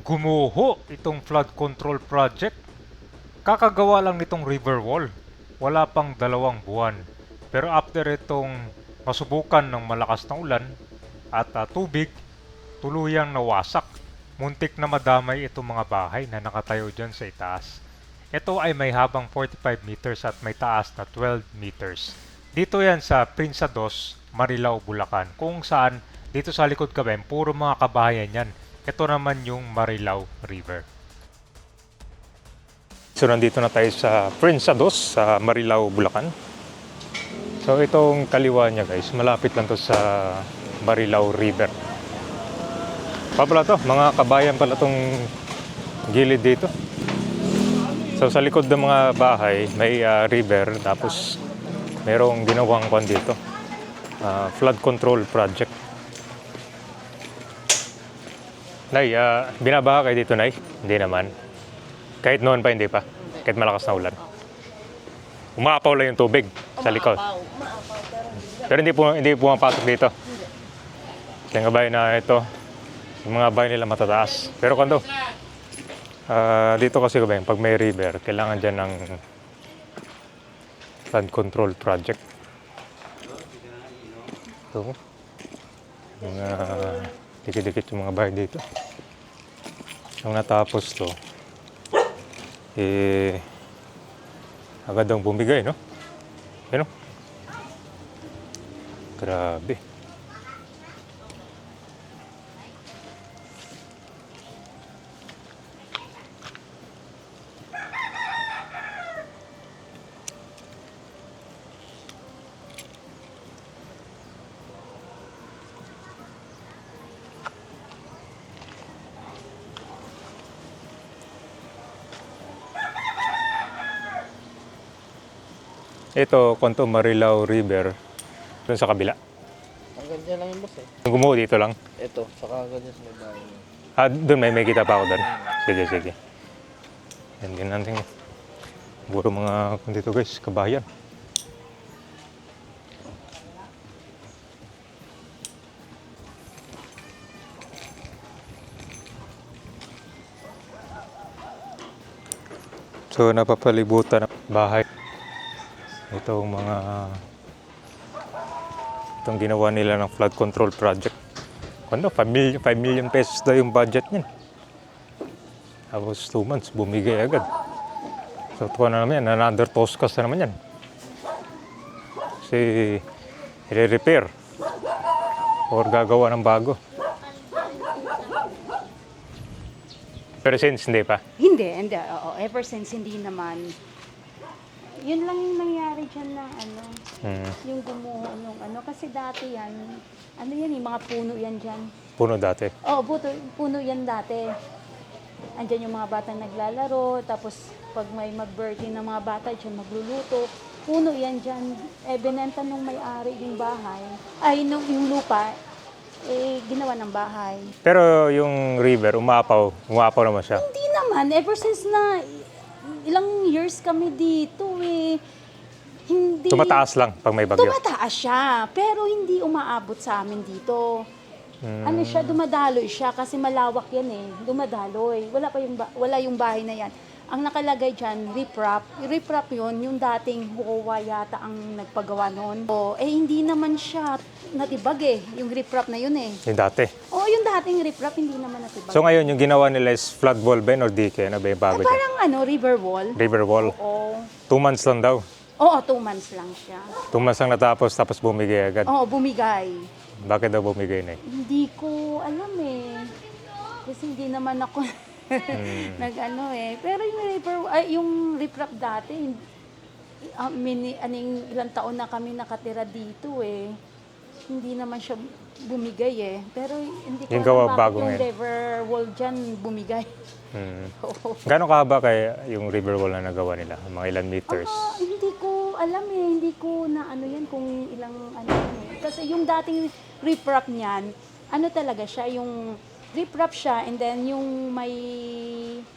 Gumuho itong flood control project. Kakagawa lang nitong river wall. Wala pang 2 buwan. Pero after itong masubukan ng malakas na ulan at tubig, tuluyang nawasak. Muntik na madamay itong mga bahay na nakatayo dyan sa itaas. Ito ay may habang 45 meters at may taas na 12 meters. Dito yan sa Prinsados, Marilao, Bulacan, kung saan dito sa likod kami, puro mga kabahayan yan. Ito naman yung Marilao River. So nandito na tayo sa Prinsados, sa Marilao, Bulacan. So itong kaliwa niya guys, malapit lang to sa Marilao River. Pa pala to, mga kabayan pala tong gilid dito. So sa likod ng mga bahay, may river, tapos merong ginawang kwan dito. Flood control project. Nay, binabaha kayo dito, Nay? Hindi naman. Kahit noon pa, hindi pa. Kahit malakas na ulan. Umaapaw lang yung tubig sa likod. Pero hindi pumapasok dito. Yung bahay na ito, yung mga bahay nila matataas. Pero kung dito kasi pag may river, kailangan dyan ng flood control project. Ito. Mga dikit-dikit yung mga bahay dito. Nung natapos to, agad ang bumigay, no? Ano? Grabe. Ito, Konto Marilao River, dun sa kabila. Hanggang dyan lang yung boss eh. Gumuho dito lang. Ito, saka hanggang dyan sa may bahay. Doon may kita pa ako doon. Sige. Yan din natin. Puro mga kung dito guys, kabayan. So napapalibutan ng bahay. Itong ginawa nila ng flood control project. Ano, 5 million pesos daw yung budget niyan. Tapos 2 months, bumigay agad. So, ito na naman yan. Another toskas na naman yan. Kasi, i-repair. Or gagawa ng bago. Pero since hindi pa. Hindi. Oo, ever since hindi naman. Yun lang yung nangyari dyan na yung gumuho yung kasi dati yan, yung mga puno yan dyan. Puno dati. Oo, puno yan dati. Andyan yung mga bata naglalaro, tapos pag may mag-birthday ng mga bata dyan, magluluto. Puno yan dyan. Binenta nung may-ari yung bahay, yung lupa, ginawa ng bahay. Pero yung river, umaapaw naman siya. Hindi naman, ever since na ilang years kami dito hindi... Tumataas lang pag may bagyo. Tumataas siya, pero hindi umaabot sa amin dito. Dumadaloy siya kasi malawak yan dumadaloy. Wala yung bahay na yan. Ang nakalagay dyan, riprap. Riprap yun, yung dating Hukowa yata ang nagpagawa noon. Hindi naman siya natibag yung riprap na yun Yung dati. yung dating riprap hindi naman natibag. So ngayon, yung ginawa nila is flood wall ba or dike? Ano ba yung bago dyan? Parang river wall. River wall. Oo. 2 months lang daw. Oo, 2 months lang siya. 2 months lang natapos, tapos bumigay agad. Oo, bumigay. Bakit daw bumigay na Hindi ko alam Kasi hindi naman ako Pero yung riprap dati, ilang taon na kami nakatira dito Hindi naman siya bumigay Pero hindi ko Yung alam gawa bakit bago yung ngayon. river wall dyan bumigay. Oo. Gano'ng kahaba kaya yung river wall na nagawa nila? Mga ilan meters? Hindi ko alam hindi ko na yan kung ilang Kasi yung dating riprap niyan, talaga siya, yung riprap siya and then yung may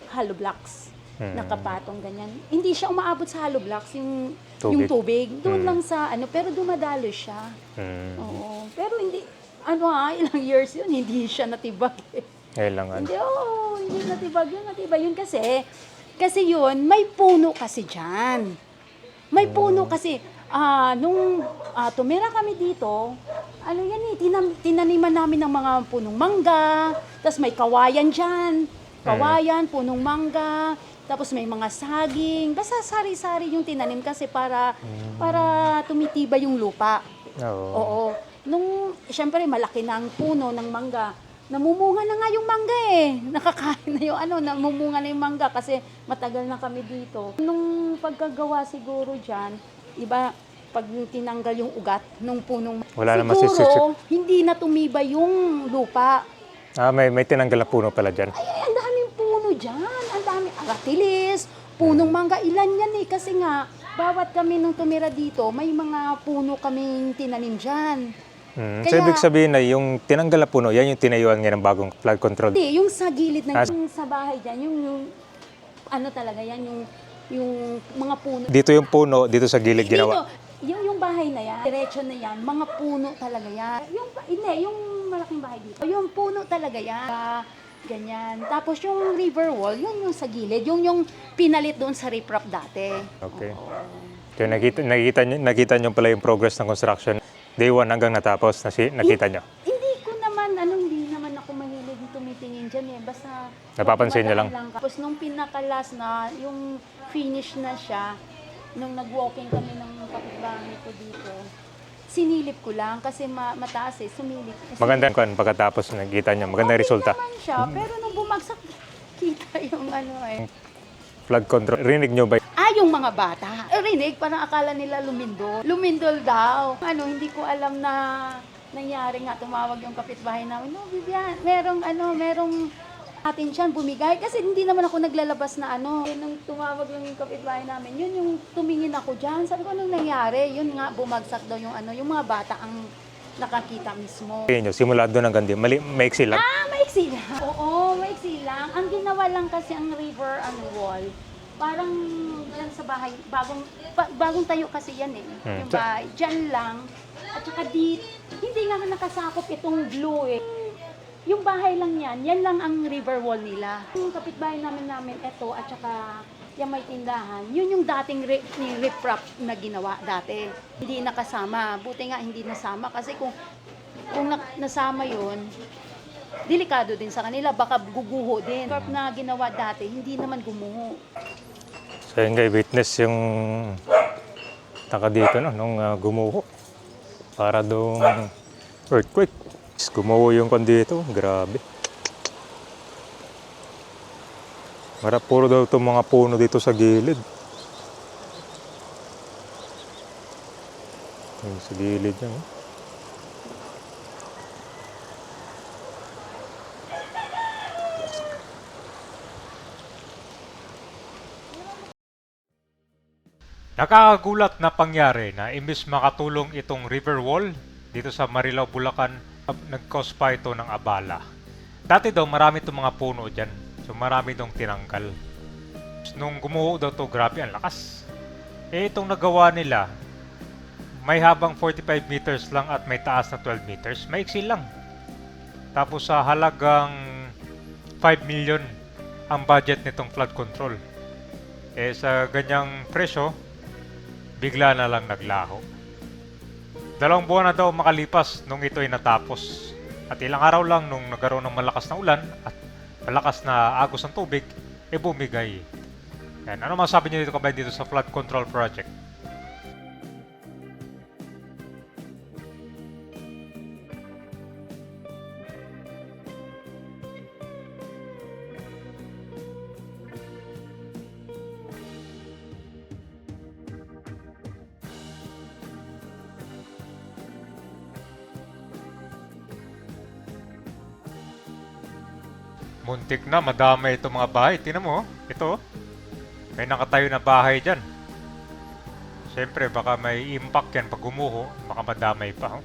hollow blocks. Nakapatong ganyan. Hindi siya umaabot sa hollow blocks, yung tubig. Doon lang sa pero dumadalo siya. Oo. Pero hindi, ilang years yun, hindi siya natibag Ngayon lang ano. Hindi, hindi natibag yun kasi yun, may puno kasi dyan. May puno kasi, nung tumira kami dito, ano yan tinaniman namin ng mga punong mangga, tapos may kawayan dyan, punong mangga, tapos may mga saging, basta sari-sari yung tinanim kasi para tumitibay yung lupa. Oo. Oo. Siyempre malaki na ang puno ng mangga. Namumunga na nga yung mangga eh. Nakakain na yung namumunga na yung mangga kasi matagal na kami dito. Nung pagkagawa siguro dyan, iba, pag tinanggal yung ugat nung punong Wala naman siguro, hindi na tumibay yung lupa. May tinanggal na puno pala dyan. Ay, ang daming puno dyan. Ang dami. Aratilis, punong mangga. Ilan yan eh. Kasi nga, bawat kami nung tumira dito, may mga puno kaming tinanim dyan. So, Kaya- ibig sabihin na yung tinanggal na puno, yan yung tinayuan ngayon ng bagong flood control. Hindi, yung sa gilid ng Ah. yung sa bahay dyan, yung ano talaga yan, yung mga puno. Dito yung puno, dito sa gilid ginawa. Dito, yung bahay na yan, diretso na yan, mga puno talaga yan. Yung malaking bahay dito, yung puno talaga yan. Ganyan. Tapos yung river wall, yun yung sa gilid, yung pinalit doon sa riprap dati. Okay. Oo. So, nakita nyo pala yung progress ng construction. Day 1 hanggang natapos, nakita nyo. Hindi naman ako mahilig tumitingin dyan eh. Basta, Napapansin niyo lang? Tapos nung pinakalas na, yung finish na siya, nung nag-walking kami ng kapitbahay ko dito, sinilip ko lang kasi mataas eh, sumilip. Magandang kwan pagkatapos nakita nyo, magandang resulta. Naman siya, pero nung bumagsak, kita yung Flood control, rinig nyo ba? yung mga bata. Rinig, parang akala nila lumindol. Lumindol daw. Hindi ko alam na nangyari nga, tumawag yung kapitbahay namin. No, Vivian, merong atin siyan bumigay. Kasi hindi naman ako naglalabas na nung tumawag yung kapitbahay namin, yun yung tumingin ako dyan. Sabi ko, anong nangyari? Yun nga, bumagsak daw yung mga bata ang nakakita mismo. Tingin nyo, simula doon hanggang di, maiksi lang. Maiksi lang. Oo, maiksi lang. Ang ginawa lang kasi ang river wall, parang yan sa bahay, bagong tayo kasi yan eh. Yung bahay, dyan lang. At saka hindi nga nakasakop itong blue eh. Yung bahay lang yan lang ang river wall nila. Yung kapitbahay namin ito at saka yung may tindahan, yun yung dating riprap na ginawa dati. Hindi nakasama. Buti nga hindi nasama kasi kung nasama yun, delikado din sa kanila, baka guguho din. Riprap na ginawa dati, hindi naman gumuho. So yun guys, witness yung taka dito nung gumuho. Para doon earthquake. Gumuho yung kwan dito, grabe. Puro daw itong mga puno dito sa gilid. Yung sa gilid yan. Nakakagulat na pangyari na imbis makatulong itong river wall dito sa Marilao, Bulacan, nag-cause pa ito ng abala. Dati daw marami itong mga puno dyan, so marami daw tinanggal. Nung gumuho daw to, grabe ang lakas. Itong nagawa nila, may habang 45 meters lang at may taas na 12 meters, maiksi lang. Tapos sa halagang 5 million ang budget nitong flood control. Sa ganyang presyo, bigla na lang naglaho. 2 buwan na daw makalipas nung ito ay natapos. At ilang araw lang nung nagkaroon ng malakas na ulan at malakas na agos ng tubig, bumigay. Yan. Ano masabi niyo dito kabayan dito sa flood control project? Muntik na, madamay itong mga bahay. Tingnan mo, ito. May nakatayo na bahay dyan. Siyempre, baka may impact yan pag gumuho. Baka madamay pa.